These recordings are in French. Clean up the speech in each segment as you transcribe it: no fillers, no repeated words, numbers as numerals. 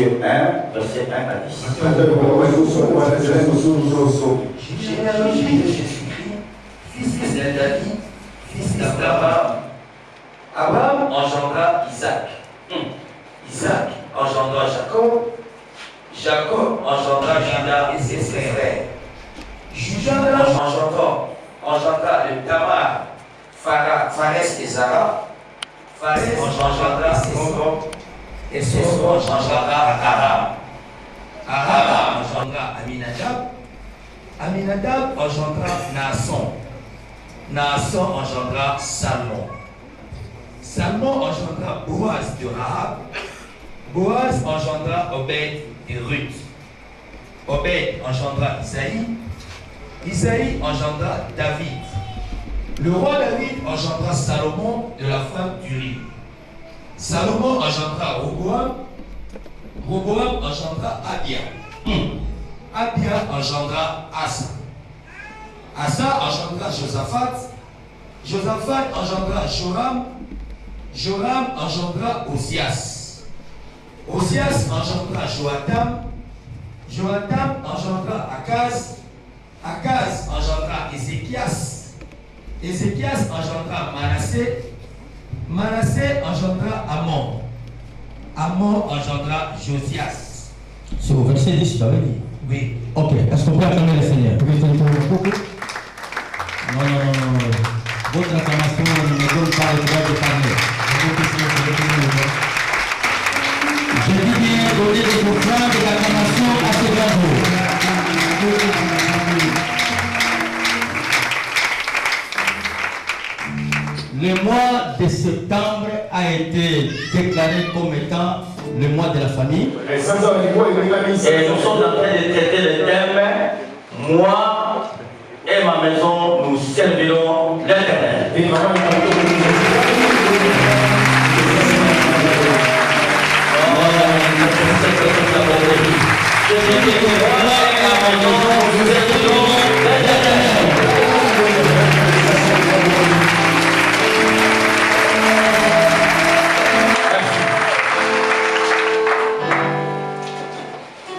Matthieu 1, verset 1 à 10. Généalogie de Jésus-Christ, fils de David, fils d'Abraham. Abraham engendra Isaac. Isaac engendra Jacob. Jacob engendra Judas et ses frères. Judas engendra le Tamar, Pharès et Zara. Pharès engendra Esrom. Et Esrom engendra Aram. Aram engendra Aminadab. Aminadab engendra Naasson. Naasson engendra Salmon. Salmon engendra Boaz de Rahab. Boaz engendra Obed de Ruth. Obed engendra Isaïe. Isaïe engendra David. Le roi David engendra Salomon de la femme d'Uri. Salomon engendra Roboam. Roboam engendra Abia. Abia engendra Asa. Asa engendra Josaphat. Josaphat engendra Joram. Joram engendra Osias. Osias engendra Joatam. Joatam engendra Akaz. Akaz engendra Ézéchias. Ézéchias engendra Manassé. Manassé engendra Amon. Amon engendra Josias. C'est au verset 10, tu avais dit? Oui. Ok, est-ce qu'on peut acclamer le Seigneur? Non. Votre acclamation ne me donne pas le droit de parler. Je dis bien donner des offrandes et d'acclamation à ce grand jour. Le mois de septembre a été déclaré comme étant le mois de la famille. Et nous sommes en train de traiter le thème moi et ma maison, nous servirons l'Éternel.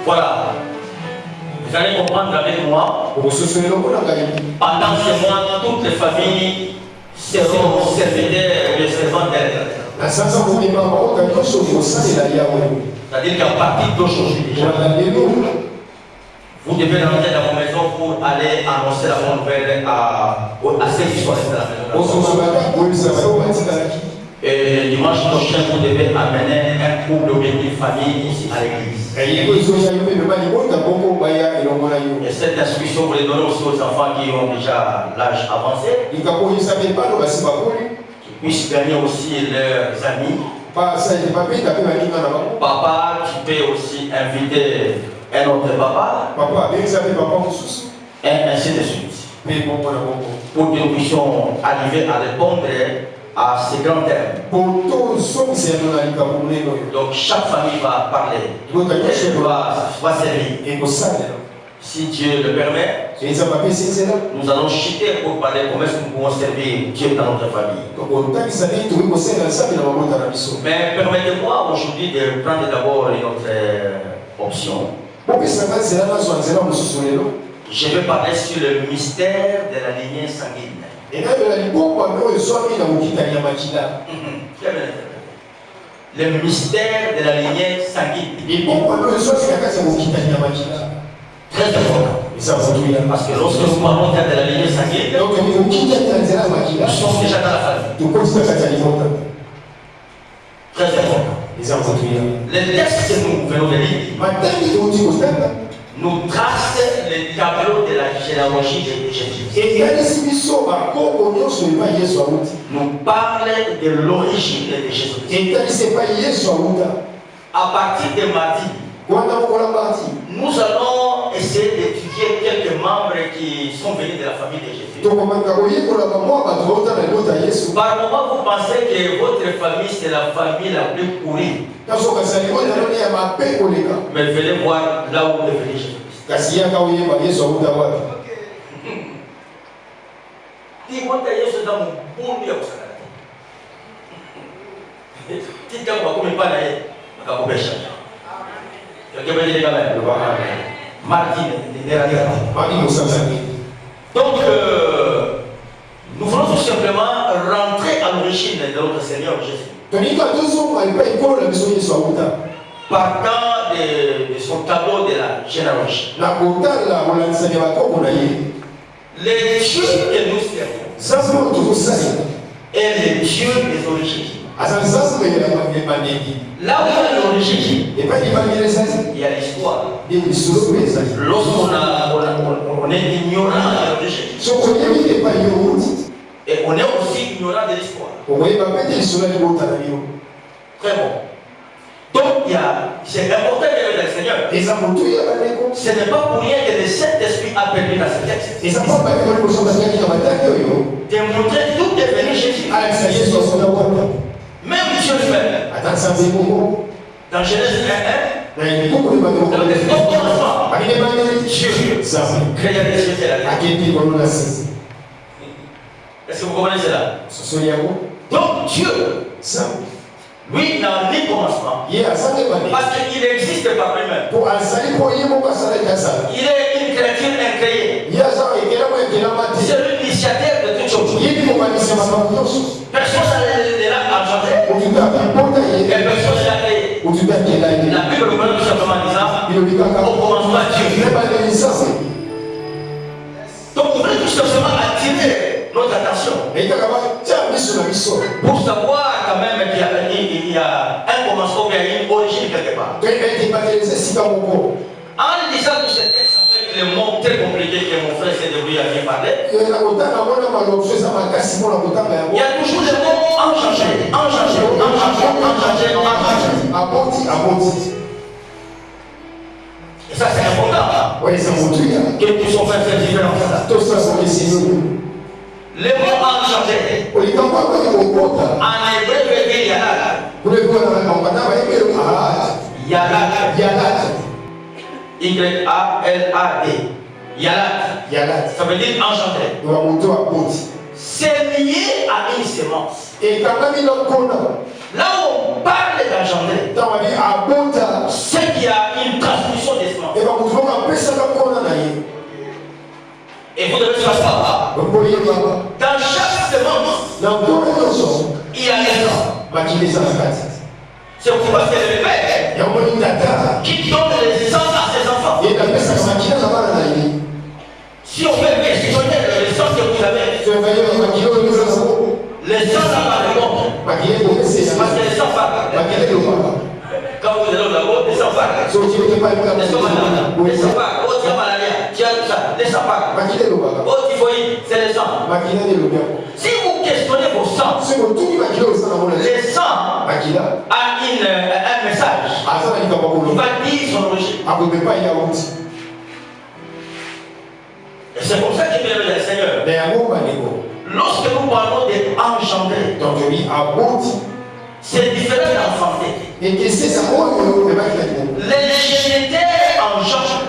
Voilà. Vous allez comprendre avec moi. Pendant ce mois, toutes les familles seront serviteurs et servantes d'Éternel. C'est-à-dire qu'à partir d'aujourd'hui, vous devez rentrer dans vos maisons pour aller annoncer la bonne nouvelle à ceux qui sont restés à la maison. Et dimanche prochain, vous devez amener un couple d'objectifs famille ici à l'église. Et cette instruction, vous les donnez aussi aux enfants qui ont déjà l'âge avancé. Qui puissent gagner aussi leurs amis. Papa, tu peux aussi inviter un autre papa. Et ainsi de suite. Pour que nous puissions arriver à répondre à ces grands thèmes. Donc chaque famille va parler. Elle va servir. Si Dieu le permet, nous allons chuter pour parler comment est-ce que nous pouvons servir Dieu dans notre famille. Mais permettez-moi aujourd'hui de prendre d'abord une autre option. Je vais parler sur le mystère de la lignée sanguine. Le mystère de la lignée sanguine. Très important. Parce que lorsque nous parlons de la lignée sanguine, nous sommes déjà dans la famille. Très important. Les textes que nous venons de lire nous trace le tableau de la généalogie de Jésus. Nous parle de l'origine de Jésus. À partir de mardi, nous allons essayer d'étudier quelques membres qui sont venus de la famille de Jésus. Par moment, vous pensez que votre famille, c'est la famille la plus pourrie. Mais venez voir là où est venu Jésus. Mardi, donc, nous voulons tout simplement rentrer à l'origine de notre Seigneur Jésus. Partant de son tableau de la généalogie. Les dieux que nous servons est le Dieu des origines. Là où il y a l'origine, il y a l'histoire. Lorsqu'on est ignorant de l'origine, et on est aussi ignorant de l'histoire. Très bon. Donc, c'est important de le Seigneur. Ce n'est pas pour rien que le Saint-Esprit a permis dans ce texte de montrer tout est venu Jésus. Même Dieu lui-même. Dans Genèse 1, au commencement, Dieu créa les cieux et la terre. Est-ce que vous comprenez cela? Donc Dieu, lui, n'a ni commencement. Parce qu'il existe par lui-même. Il est une créature incréée. C'est l'initiateur de toutes choses. Personne n'est là à changer. Et personne n'est là créé. La Bible nous parle tout simplement disant au commencement Dieu. Donc on voulait tout simplement attirer notre attention pour savoir quand même qu'il y a un commencement, il y a une origine quelque part. En lisant tous ces textes avec les mots très compliqués que mon frère s'est débrouillé à bien parler, il y a toujours des mots enchangés. Et ça c'est important. Que nous puissions faire cette différence là. Les mots enchangés. En hébreu veut dire Yalat. Y-A-L-A-D. Yalat. Ça veut dire enchanté. C'est lié à une sémence. Là où on parle d'enchanté, c'est qu'il y a une transmission des semences. Et vous devez savoir, dans chaque semence, il y a les ans. C'est pourquoi c'est le père qui donne les sangs à ses enfants. Si on veut questionner les sangs que vous avez, les sangs n'ont pas de compte. Parce que les sangs parlent. Quand vous êtes là-haut, les sangs parlent. Les sangs parlent. Oh, tu as malaria, tu as tout ça. Les sangs parlent. Oh, typhoïde, c'est les sangs. Si vous questionnez vos sangs, les sangs a un message. Il va dire son origine. Et c'est pour ça qu'il y a le Seigneur. Lorsque nous parlons d'engendrer, c'est différent d'enfanter. Les géniteurs engendrent.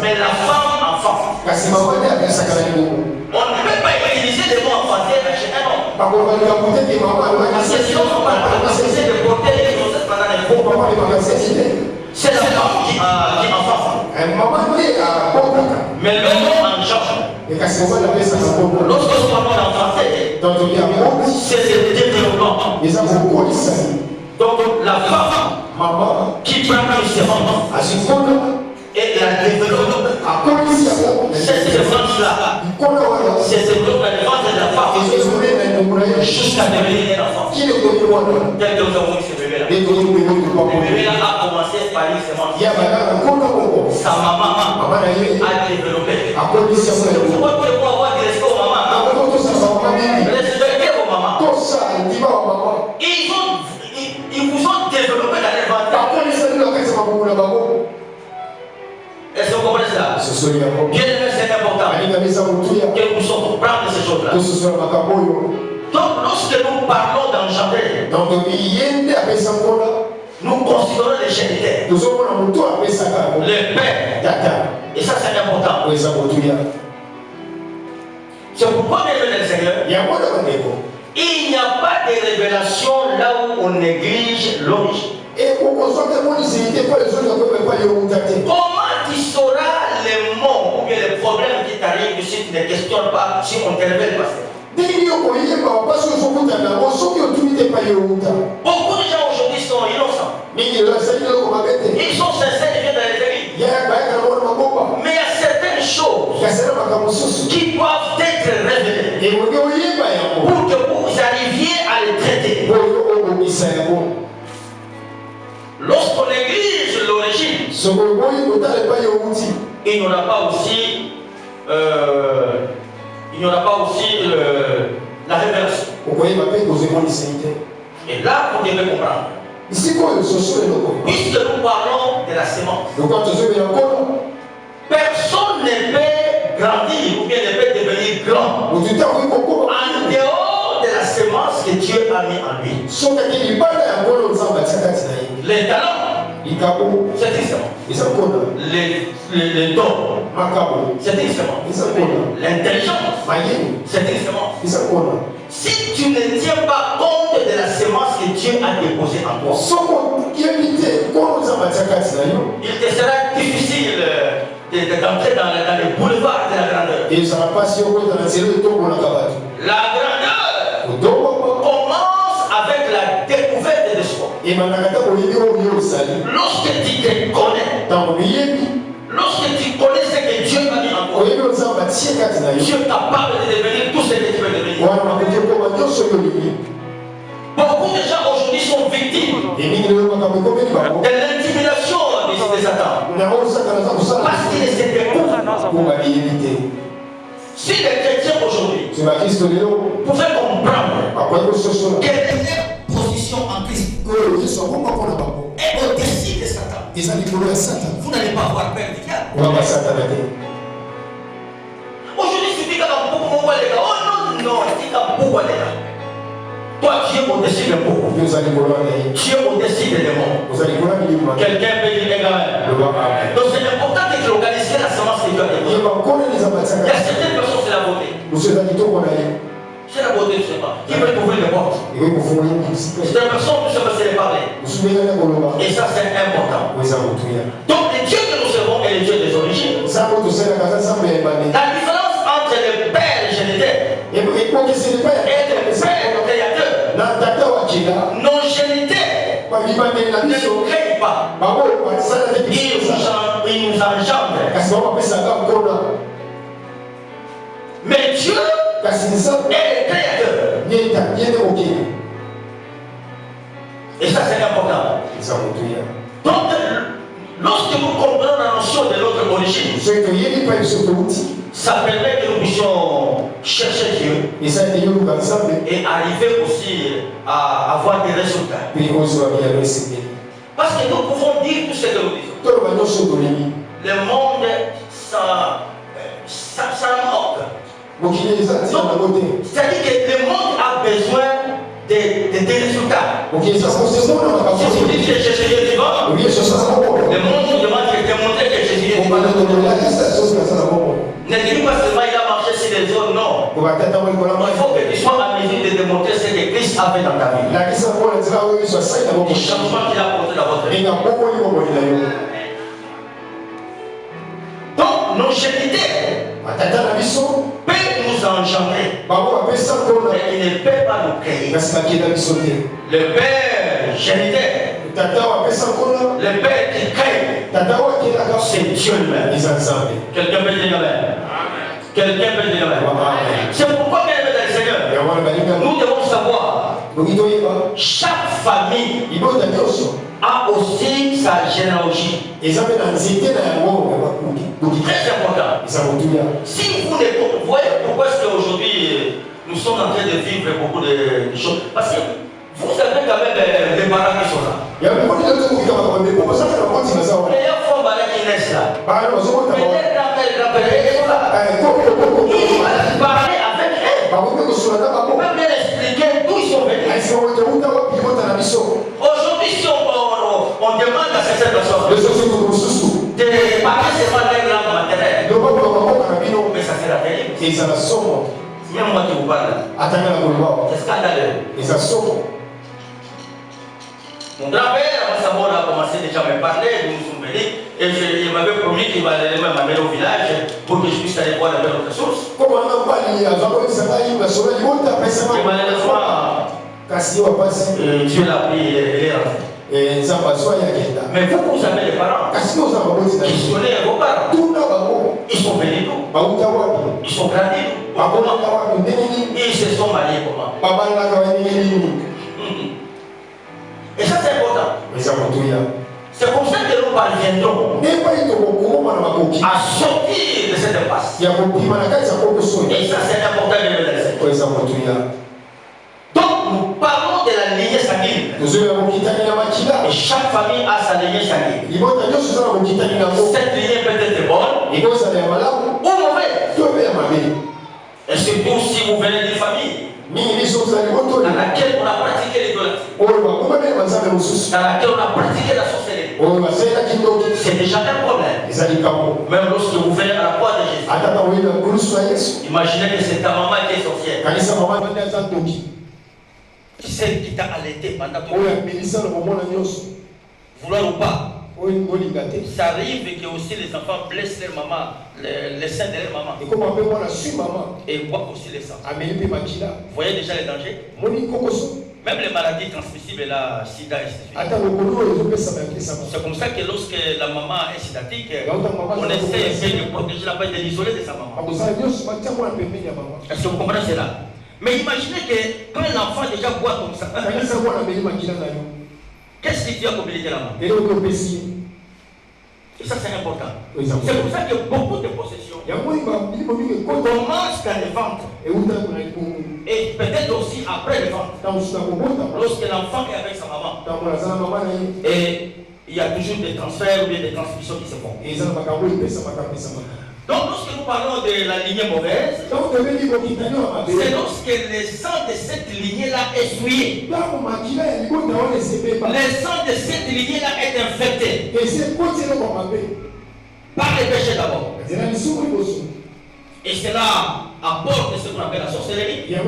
Mais la femme enfante. On ne peut pas utiliser les mots enfanter chez un homme. Parce que sinon, on va essayer de porter les grossesses pendant les jours. C'est la femme qui enfante. Mais le mot engendre. Lorsque nous parlons d'enfanter, c'est le développement. Donc la femme qui prend une sémence et la développe, cette sémence-là, c'est développé dans le ventre de la femme jusqu'à devenir un enfant. Tel que nous avons vu ce bébé-là. Le bébé-là a commencé par une sémence. Sa maman a développé. Pourquoi vous devez avoir des respects aux mamans? Respectez vos mamans. Ils vous ont développé dans les ventres. Est-ce que vous comprenez cela? Bien aimé, c'est important que nous puissions comprendre ces choses-là. Donc, lorsque nous parlons d'engendrer, nous considérons les géniteurs, le père. Et ça, c'est important. C'est pourquoi, bien aimé le Seigneur, il n'y a pas de révélation là où on néglige l'origine. Et Comment tu sauras les mots ou bien les problèmes qui t'arrivent si tu ne questionnes pas, si on te révèle pas? Beaucoup de gens aujourd'hui sont innocents. Ils sont sincères, ils viennent dans les églises. Mais il y a certaines choses qui doivent être révélées pour que vous arriviez à les traiter. Lorsqu'on néglige l'origine, il n'y aura pas aussi la révélation. Et là, vous devez comprendre. Puisque nous parlons de la sémence, personne ne peut grandir ou bien ne peut devenir grand en dehors de la sémence que Dieu a mis en lui. Les talents, c'est une sémence. Les dons, c'est une sémence. L'intelligence, c'est une sémence. Si tu ne tiens pas compte de la sémence que Dieu a déposée en toi, il te sera difficile d'entrer dans les boulevards de la grandeur. La grandeur commence avec la découverte de soi. Lorsque tu te connais, lorsque tu connais ce que Dieu a mis en toi, Dieu est capable de devenir tout ce que tu veux devenir. Beaucoup de gens aujourd'hui sont victimes de l'intimidation de Satan. Parce qu'ils ne se découvrent pas. Si les chrétiens aujourd'hui pouvaient comprendre quelle est leur position en Christ et au-dessus de Satan, vous n'allez pas avoir peur du diable. Aujourd'hui, il suffit qu'un beaucoup de les gars. Oh non, c'est qu'un beaucoup les gars. Toi, tu es au-dessus de beaucoup. Tu es au-dessus des démons. Quelqu'un peut dire les gars. Donc c'est important que tu organises la semence que tu as déposée. Il y a certaines personnes, c'est la beauté. C'est la beauté, je ne sais pas. Qui veut ouvrir les portes? C'est une personne qui se laisser parler. Et ça, c'est important. Donc, les dieux que nous servons est le Dieu des origines. La différence entre le Père géniteur et le Père créateur. Nos géniteurs ne nous créent pas. Ils nous engendrent. Mais Dieu est le créateur. Et ça, c'est important. Donc, lorsque nous comprenons la notion de notre origine, ça permet que nous puissions chercher Dieu et arriver aussi à avoir des résultats. Parce que nous pouvons dire tout ce que nous disons. Le monde ça manque. C'est-à-dire que le monde a besoin des résultats. Si vous dites que Jésus est vivant, le monde nous demande de démontrer que Jésus est vivant. Ne dis pas seulement il a marché sur les eaux, non. Il faut que tu sois en mesure de démontrer ce que Christ a fait dans ta vie. Les changements qu'il a apporté dans votre vie. Donc, nos géniteurs peuvent nous engendrer, mais ils ne peuvent pas nous créer. Le Père géniteur, le Père qui crée, c'est Dieu lui-même. Quelqu'un peut dire Amen. Quelqu'un peut dire Amen. C'est pourquoi, bien aimé dans le Seigneur, nous devons savoir chaque famille a aussi sa généalogie. Très important. Si vous ne voyez pourquoi est-ce qu'aujourd'hui nous sommes en train de vivre beaucoup de choses, parce que vous avez quand même des parents qui sont là. Il y a femmes qui naissent là. Mais les grands-pères, ils sont là. Il va parler avec eux. On peut bien expliquer d'où ils sont venus. Aujourd'hui, si on demande à certaines personnes de parler seulement d'un grand matériel, mais ça sera terrible. Même moi qui vous parle, c'est scandaleux. Mon grand-père, avant sa mort, a commencé déjà à me parler, de nous souvenir, et il m'avait promis qu'il va aller m'amener au village pour que je puisse aller voir la belle autre source. Et malheureusement, Dieu l'a pris et est rentré. Mais vous avez des parents qui sont nés à vos parents. Ils sont venus d'où? Ils sont grandis d'où? Ils se sont mariés comment? Et ça c'est important. C'est comme ça que nous parviendrons à sortir de cette impasse. Et ça c'est important de le laisser. Donc nous parlons de la lignée sanguine. Et chaque famille a sa lignée sanguine. Cette lignée peut être bonne ou mauvaise. Et surtout si vous venez d'une famille dans laquelle on a pratiqué l'idolâtrie, dans laquelle on a pratiqué la sorcellerie, c'est déjà un problème. Même lorsque vous venez à la croix de Jésus, imaginez que c'est ta maman qui est sorcière. Qui c'est qui t'a allaité pendant tout le temps? Vouloir ou pas, ça arrive que aussi les enfants blessent leur maman, les seins de leur maman. Et voient aussi les sangs. Vous voyez déjà les dangers? Même les maladies transmissibles, la sida, etc. C'est comme ça que lorsque la maman est sidatique, on essaie de protéger la peine, de l'isoler de sa maman. Est-ce que vous comprenez cela? Mais imaginez que quand l'enfant déjà boit comme ça, qu'est-ce qui a communiqué la main? Et ça c'est important. C'est pour ça que beaucoup de possessions commencent dans le ventre. Et peut-être aussi après le ventre. Lorsque l'enfant est avec sa maman. Et il y a toujours des transferts ou bien des transmissions qui se font. Donc lorsque nous parlons de la lignée mauvaise, c'est lorsque le sang de cette lignée-là est souillé. Le sang de cette lignée-là est infecté par les péchés d'abord. Et cela apporte ce qu'on appelle la sorcellerie, les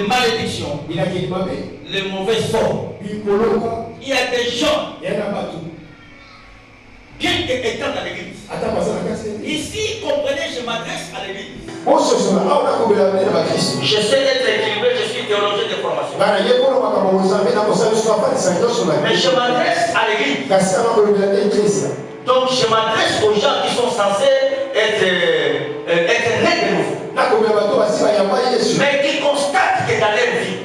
malédictions, les mauvais sorts. Il y a des gens, bien qu'étant dans l'église, ici, comprenez, je m'adresse à l'église. J'essaie d'être équilibré, je suis théologien de formation. Mais je m'adresse à l'église. Donc je m'adresse aux gens qui sont censés être nés de nouveau. Mais qui constatent que dans leur vie, il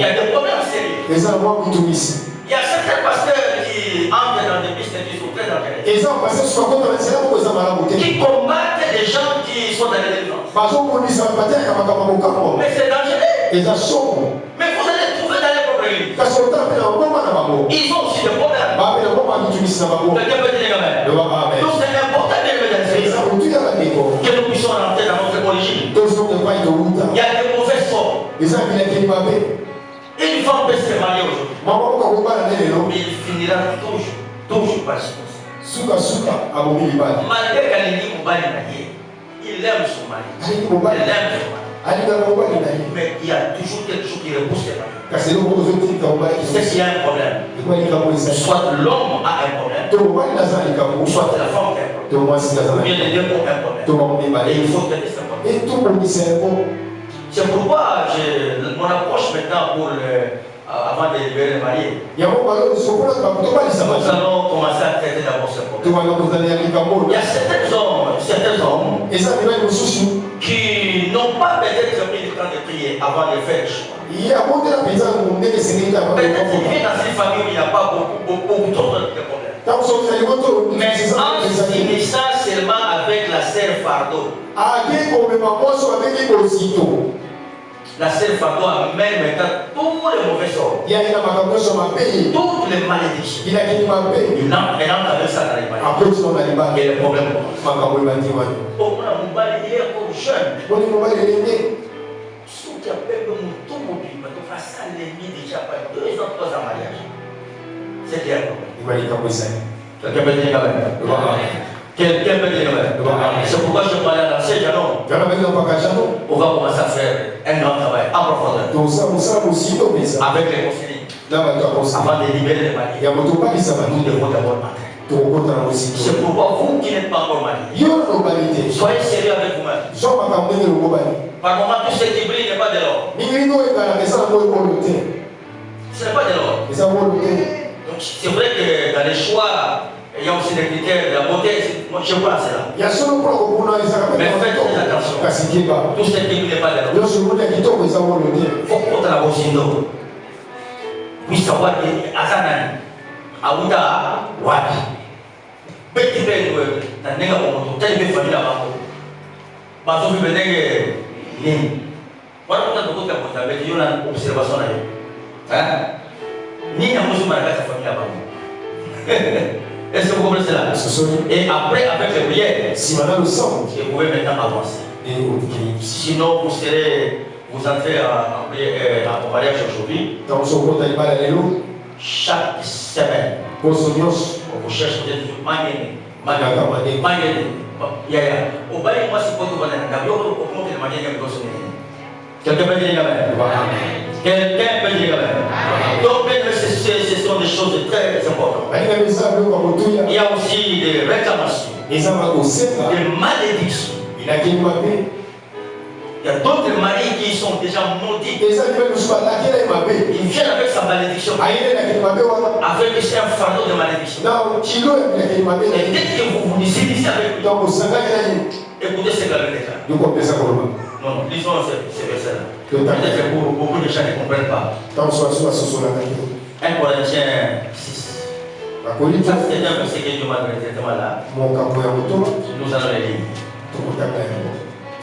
y a des problèmes sérieux. Il y a certains pasteurs qui entrent dans des pistes qui sont très dangereuses, qui combattent les gens qui sont dans les délivrance. Mais c'est dangereux. Mais vous allez trouver dans les propres églises. Ils ont aussi des problèmes. Quelqu'un peut dire amen. Donc c'est important de le que nous puissions rentrer dans notre origine. Il y a des mauvais sorts. Une femme peut se marier aujourd'hui, mais il finira toujours par se poser. Malgré qu'elle dit qu'on va le marier, il aime son mari. Mais il y a toujours quelque chose qui repousse les maris. C'est qu'il y a un problème. Soit l'homme a un problème, soit la femme a un problème. Ou bien les deux ont un problème. Et il faut traiter ce problème. C'est pourquoi mon approche maintenant avant de libérer les mariés. Nous allons commencer à traiter d'abord ce problème. Il y a certains hommes qui n'ont pas peut-être pris le temps de prier avant de faire le choix. Peut-être qu'ils vivent dans une famille où il n'y a pas beaucoup d'autres problèmes. Mais en finissant seulement avec la sœur fardeau. La sœur fardeau amène maintenant tous les mauvais sorts, toutes les malédictions. Elle entre avec ça dans les malédictions. Et le problème commence. Il est encore jeune. Ceux qui appellent le mouton mobile, mais on fait ça l'ennemi déjà pas 2 ans, 3 ans en mariage. C'est bien. Quelqu'un peut dire Quelqu'un peut dire c'est pourquoi je parlais à l'ancien Janon. On va commencer à faire un grand travail en profondeur avec les conseillers. Avant de libérer les mariés, nous devons d'abord entrer. C'est pourquoi vous qui n'êtes pas encore mariés, soyez sérieux avec vous-même. Par moment, tout ce qui brille n'est pas de l'or. Ce n'est pas de l'or. Donc c'est vrai que dans les choix, il y a aussi des critères de la beauté. Moi, je vois cela. Mais faites très attention. Tout ce qui brille n'est pas de l'or. Il faut qu'on ait la bosindo. Puis savoir que Azanan, Aouda, Wadi. Petit peu de dans les gens, tel que famille là-bas. Parce que vous venez de voilà pourquoi tu as dit une observation là. Ni un musulman dans sa famille là-bas. Est-ce que vous comprenez cela? Et après, avec les prières, vous pouvez maintenant avancer. Sinon, vous entrez en mariage aujourd'hui. Chaque semaine, vous cherchez des Magné. Au bail, moi, c'est pas tout le monde. Quelqu'un peut dire Amen. Quelqu'un peut dire Amen. Donc, ce sont des choses très importantes. Il y a aussi des réclamations, des malédictions. Il y a d'autres maris qui sont déjà maudits. Ils viennent avec sa malédiction. Avec un fardeau de malédiction. Et dès que vous vous unissez avec lui, écoutez ce qu'elle déclare. Non, lisons ces versets-là. Peut-être que beaucoup de gens ne comprennent pas. 1 Corinthiens 6. Ça, c'est un verset que Dieu m'a donné directement là. Nous allons les lire.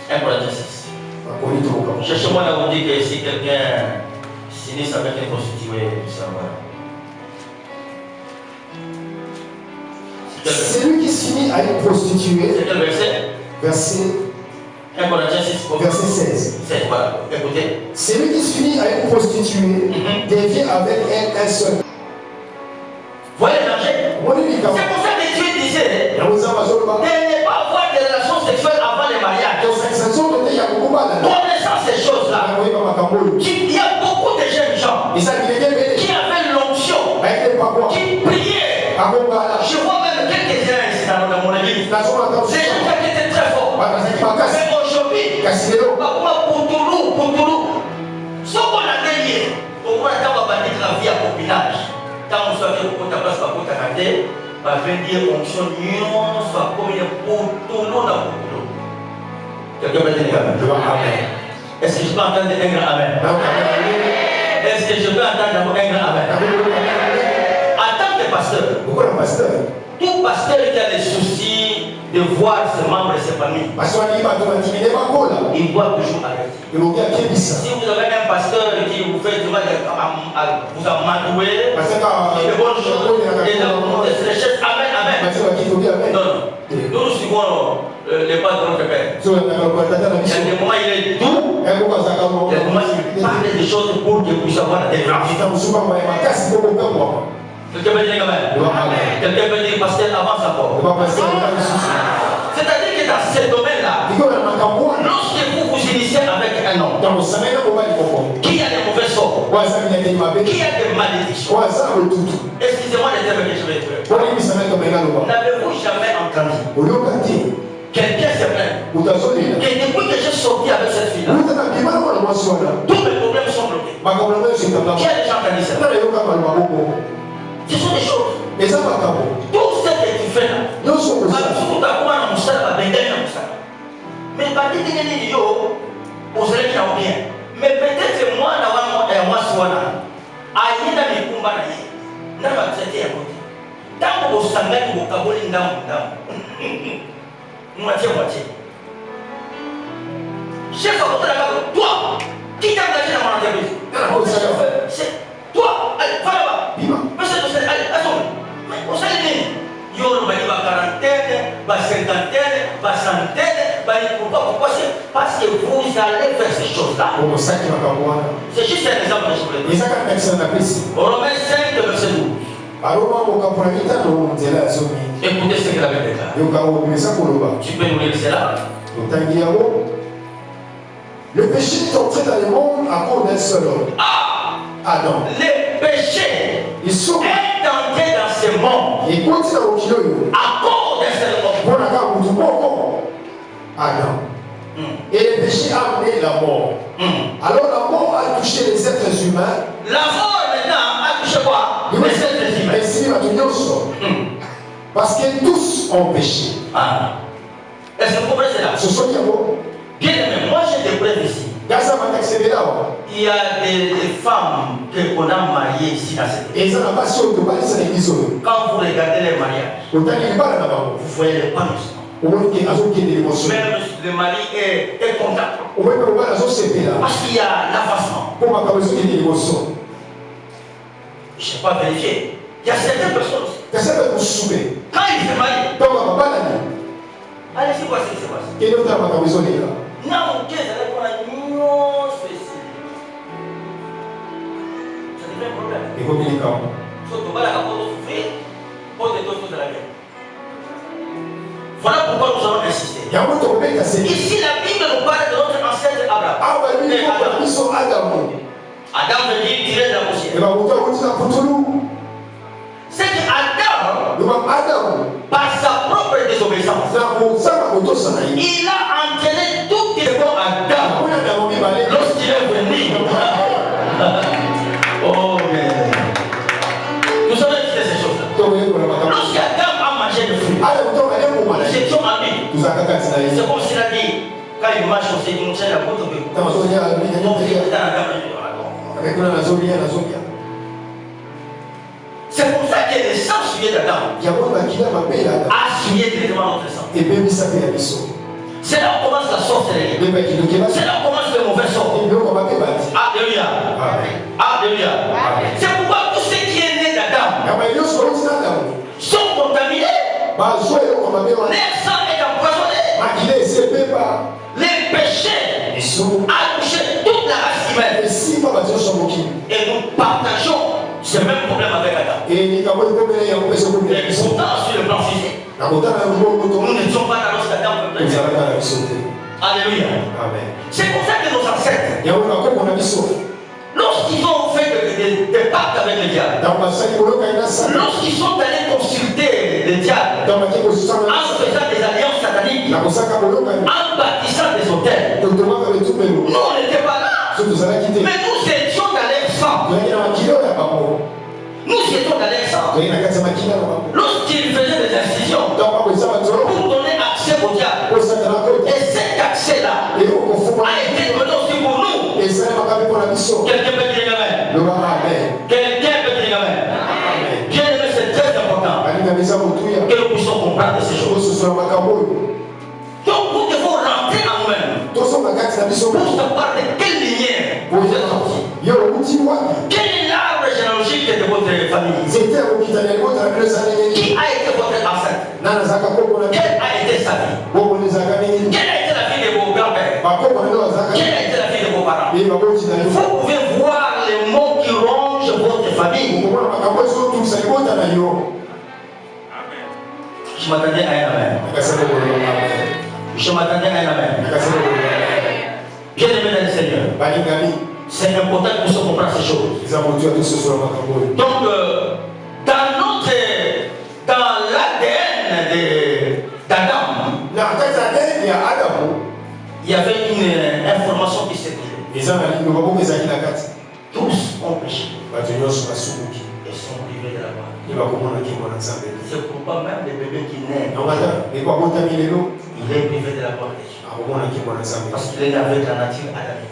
1 Corinthiens 6. Cherchez-moi là où on dit que si quelqu'un s'initie avec un prostitué, ça va. Celui qui s'unit à une prostituée. C'est quel verset? Verset 1 Corinthiens 6. Verset 16. Voilà, écoutez. Celui qui s'unit à une prostituée devient avec elle un seul. Voyez le danger? C'est pour ça que Dieu disait de ne pas avoir des relations sexuelles avant le mariage. Connaissant ces choses-là, il y a beaucoup de jeunes gens qui avaient l'onction, qui priaient. Je vois même quelques-uns ici dans mon église. Des gens qui étaient très forts. Mais aujourd'hui, pour Toulouse, ce qu'on a gagné, au moins quand on va bâtir la vie à copinage, quand on soit pour ta place, pour ta canté, va venir onction, soit comme il est pour Toulouse dans Toulouse. Quelqu'un peut dire Amen. Est-ce que je peux entendre un grand Amen? Est-ce que je peux entendre un grand Amen? En tant que pasteur, tout pasteur qui a des soucis de voir ses membres et ses familles, il doit toujours arrêter. Si vous avez un pasteur qui vous fait du mal, vous amadoué, il est bon jour, et la volonté se recherche. Amen, amen. Non, nous suivons les pas de notre Père. Il y a des moments il est doux, il y a des moments il parle des choses pour que vous puissiez avoir la délivrance. Quelqu'un peut dire Amen. Quelqu'un peut dire pasteur, avance encore. C'est-à-dire que dans ce domaine-là, lorsque vous vous initiez avec un homme qui a des mauvais sorts, qui a des malédictions, excusez-moi les termes que je vais dire, n'avez-vous jamais entendu quelqu'un se plaint que depuis que j'ai sorti avec cette fille-là, tous mes problèmes sont bloqués? Qui a déjà entendu ça? Ce sont des choses. Tout ce que tu fais là, mais pas dit que vous allez bien. Mais peut-être que moi, moi, Swana, Aïda Mikumba, n'a pas traité à côté. Tant que vous savez que vous avez une dame, moitié. Chef, toi, qui t'a engagé dans mon entreprise? C'est toi, allez, va là-bas. Allez, attends. Mais vous savez, il y a une quarantaine, une cinquantaine, une centaine. Pourquoi? Parce que vous allez faire ces choses-là. C'est juste un exemple que je voulais dire. Romains 5, verset 12. Écoutez ce qu'il avait déclaré. Tu peux nous lire cela? Le péché est entré dans le monde à cause d'un seul homme. Ah! Adam. péché est entré dans ce monde à cause d'un seul homme. Adam. Et le péché a amené la mort. Alors la mort a touché les êtres humains. La mort maintenant a touché quoi? Les êtres humains. Parce que tous ont péché. Est-ce que vous comprenez cela? Ce sont les mots. Bien aimé, moi j'ai des preuves ici. Il y a des femmes qu'on a mariées ici dans cette église. Quand vous regardez les mariages, vous voyez les panneaux. Même le mari est content. Parce qu'il y a l'avancement. Je ne sais pas vérifier. Il y a certaines personnes. Quand ils se marient, allez-y, voici ce qui se passe. Non, qu'est-ce que c'est pour union spéciale? Ça devient un problème. Surtout, voilà, quand on souffrir, on est tous de la guerre. Voilà pourquoi nous allons insister. Ici, la Bible nous parle de notre ancêtre Abraham. Adam veut dire tirer de la poussière. C'est qu'Adam, par sa propre désobéissance, il a entraîné tout ce qu'on Adam lorsqu'il est venu. Oh, bien. Nous savons que c'est ces choses-là. Lorsqu'Adam a mangé le fruit, c'est son ami. C'est comme s'il a dit, quand il marche, on s'est dit, on tient la porte. C'est pour ça que le sang souillé d'Adam a souillé directement notre sang. C'est là où commence la sorcellerie. C'est là où commence le mauvais sort. Alléluia. Alléluia. C'est pourquoi tout ce qui est né d'Adam sont contaminés. Leur sang est empoisonné. Les péchés ont touché toute la race humaine. Et nous partageons ce même problème avec Adam. Et pourtant, sur le plan physique, nous n'étions pas dans notre Adam. Alléluia. C'est pour ça que nos ancêtres, lorsqu'ils ont fait des pactes avec le diable, lorsqu'ils sont allés consulter le diable, en faisant des alliances sataniques, en bâtissant des hôtels, nous on n'était pas là, mais nous étions dans leur sang. Nous étions dans leur sang. Lorsqu'ils faisaient des incisions pour donner accès au diable, et cet accès-là a été donné aussi pour nous. Quelqu'un peut dire amen. Quelqu'un peut dire amen. Bien aimé, c'est très important que nous puissions comprendre ces choses. Donc nous devons rentrer en nous-mêmes pour savoir de quelle lignée vous êtes sortis. Quel est l'arbre généalogique de votre famille? Qui a été votre ancêtre? Quelle a été sa vie? Quelle a été la vie de vos grands-pères? Quelle a été la vie de vos parents? Vous pouvez voir les mots qui rongent votre famille. Je m'attendais à un amen. Je m'attendais à un amen. Bien aimé dans le Seigneur, c'est important que nous comprenions ces choses. Donc, dans l'ADN d'Adam, il y avait une information qui circulait. Tous ont péché et sont privés de la gloire. C'est pourquoi même les bébés qui naissent, il est privé de la gloire de Dieu. Parce qu'il est avec la nature adamique.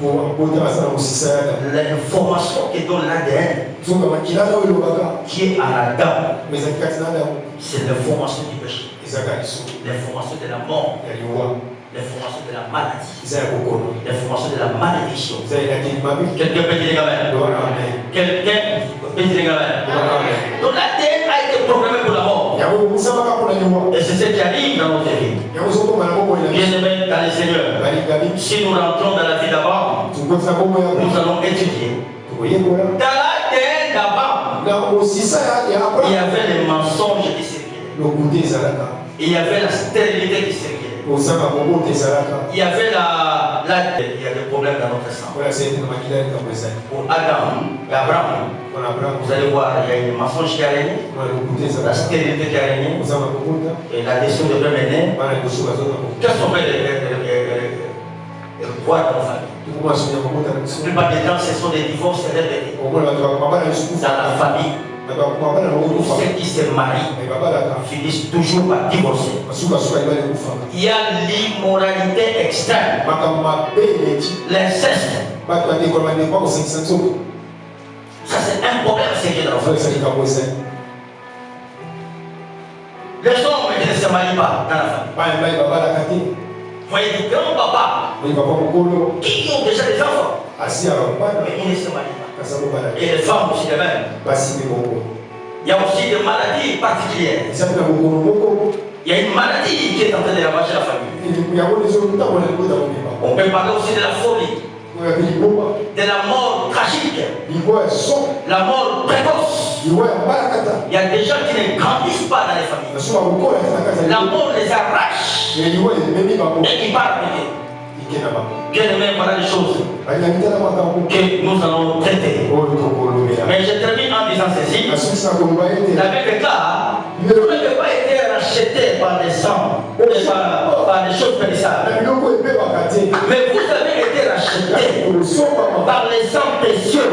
L'information qui donne l'ADN, qui est à Adam, c'est l'information du péché, l'information de la mort, l'information de la maladie, l'information de la malédiction. Quelqu'un peut dire amen. Quelqu'un peut dire amen. Donc l'ADN a été programmé pour la mort. Et c'est ce qui arrive dans notre vie. Bien aimé dans le Seigneur, si nous rentrons dans la vie d'Abraham, nous allons étudier. Dans l'ADN d'Abraham, il y avait les mensonges qui circulaient. Il y avait la stérilité qui circulait. Il y avait il y a des problèmes dans notre sang. Pour Adam et Abraham, vous allez voir, il y a une mensonge qui a régné, la stérilité qui a régné, et la décision de mener. Quels sont les poids dans la famille? La plupart des temps, ce sont des divorces répétés. Dans la famille, tous ceux qui se marient finissent toujours par divorcer. Il y a l'immoralité extrême, l'inceste. Ça, c'est un problème, c'est que dans la famille. Les hommes ne se marient pas dans la famille. Vous voyez des grands-papas qui ont déjà des enfants, mais ils ne se marient pas. Et les femmes aussi de même. Il y a aussi des maladies particulières. Il y a une maladie qui est en train de ravager la famille. On peut parler aussi de la folie, de la mort tragique, la mort précoce. Il y a des gens qui ne grandissent pas dans les familles. La mort les arrache et ils partent. Bien aimé, voilà les choses que nous allons traiter. Mais je termine en disant ceci. La Bible cas, vous n'avez pas été racheté par les sangs, par des choses périssables. Mais vous avez été racheté par les sangs précieux